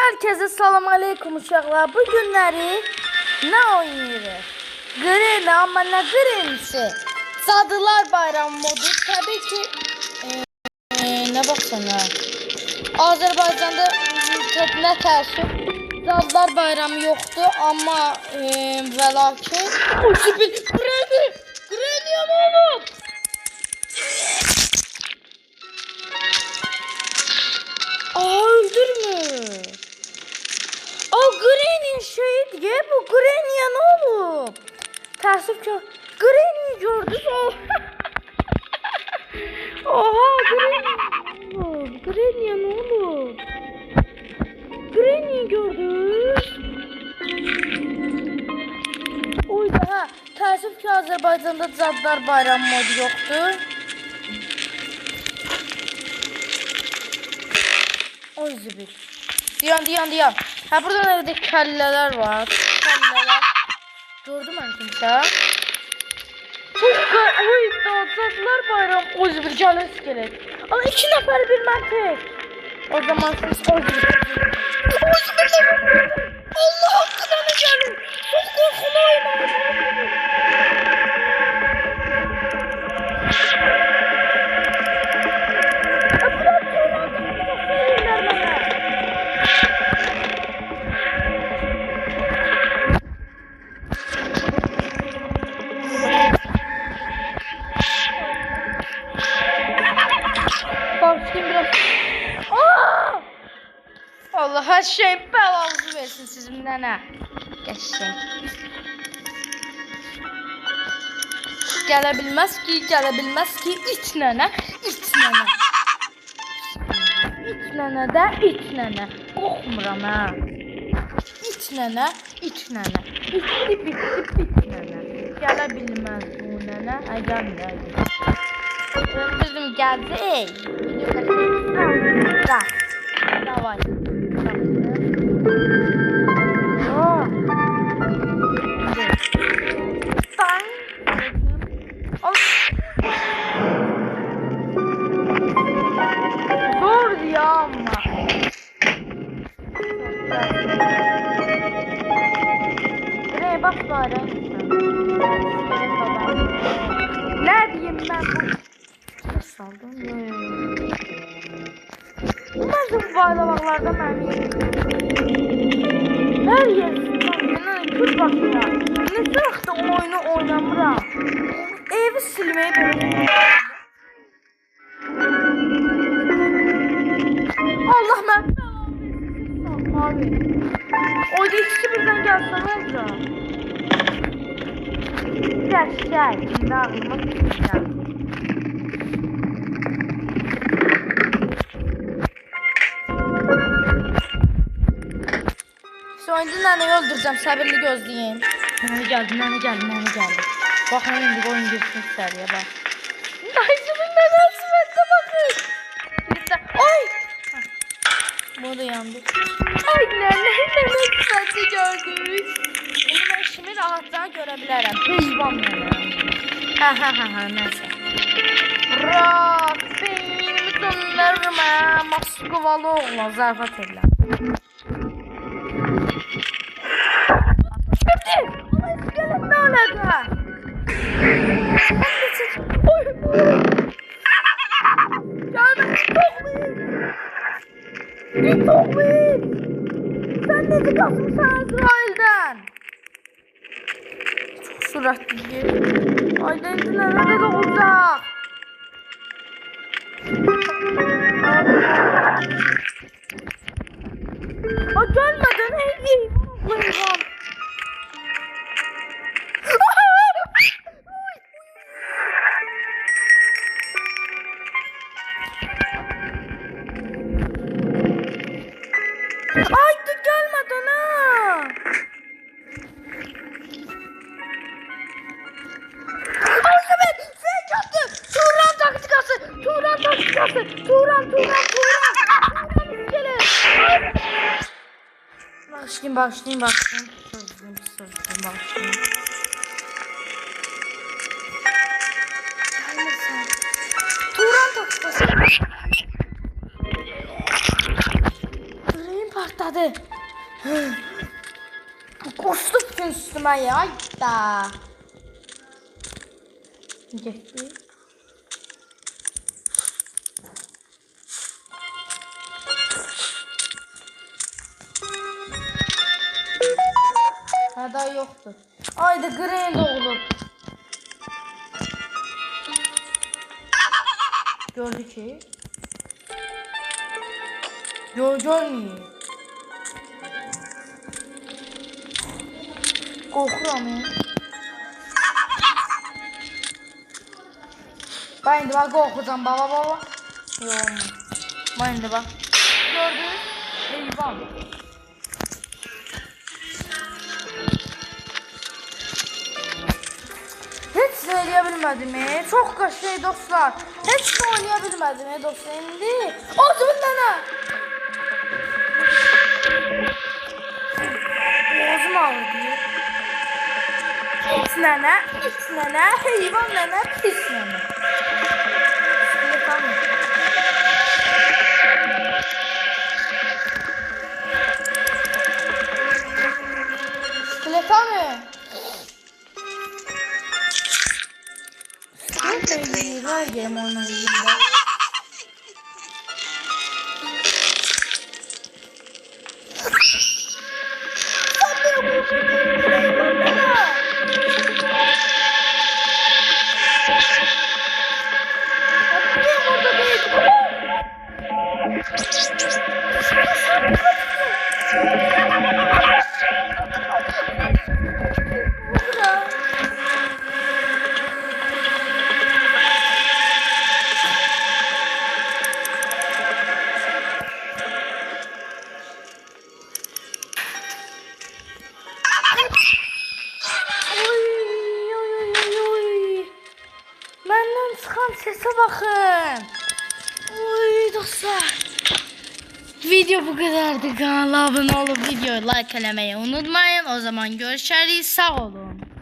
Herkese salam aleyküm uşaqlar. Bu günləri nə oynayırıq? Green, amma nə Green'si? Cadılar Bayramı modu. Təbii ki, nə baxsana. Azərbaycanda nə təəssüf Cadılar Bayramı yoxdur, amma və lakin Green yana olub. Öldürmü? O Green'in şeyi diye bu Green'e ne olub? Təəssüf ki Green'i gördünüz o. Oha Green'e ne olub? Green'i gördünüz? Oy da təəssüf ki Azərbaycanda Cadılar Bayramı modu yoxdur. Oy zibir. Diyan. Ha burada nerede kelleler var. Kelleler. Gördüm ben kimse. Çok oy Cadılar Bayramı. Oy zibir gəlir iskelet. Ama 2 nəfər bir məntik. O zaman siz oy zibir. Allah hakkında ne gelin. Çok korkulu oynar. Allah her şey belanızı versin sizin nene. Geçsin. Gelebilmez ki iç nene. İç nene de iç nene. Korkmuram ha. İç nene. Bitti nene. Gelebilmez bu nene. Ay gelmedi. Bizim geldi. Давай. Zor ya ama. Buraya bak bari. Ne diyeyim ben bu? Saldım ya. Nasıl bağlamalarda ben her yerden kız başına ne sıxda oyunu oynamıram. Evi silmeyi böyle. Allah mən abi. Oyda ikisi birden gəlsə nə olacaq? Gəl. İndi ağlıma tutacağım. Şimdi nəni öldüreceğim, səbirli gözləyin. Nəni gəldi. Baxın indi oyun girsin seriye bak. Dayısının nənə sifətdə baxın. Oy! Bu da yandı. Ay nənə sifətti gördük. Bunu mən işimi rahatdan görə bilərəm. Heyvan nənə. Ha, nəsə. Bırak, beynimi döndürmə. Moskovalı oğlan, zarfat ediləm. Ama iskelet ne olacak? Oy! Gelme! Tokmayın! Sen ne çıkarsın sen İsrail'den? Çok süratli. Aynen nerede de olacak? Gelmeden hey! Hayvan! Ay dur gelmeden ha. Ay evet fake attı. Turan taktikası. Turan iskelet. Başlayayım. Sözüm başlayayım. Gelmesin. Turan taktikası. partladı. Koşdu bütün üstüme ya. Ayda. Getdi. Ha daha yoktu. Ayda Green doğulub. Gördü ki. Görmüyor. Qorxuram ya. Bax indi bax qorxucam baba. Yox. Bax indi bax. Gördünüz? Heyvan. Heç nə eləyə bilmədim. Çox qəşəng dostlar. Heç nə eləyə bilmədim dostlar. İndi ağzımın nənə. Boğazım ağrıdı. İç nənə, heyvan nənə, pis nənə. Skeletanı. Skeletanı. Skeletanı yerim onun yüzünde. Benden çıkan sese bakın. Oy dostlar. Video bu kadardı. Kanala abone olup videoyu like eləmeyi unutmayın. O zaman görüşürüz. Sağ olun.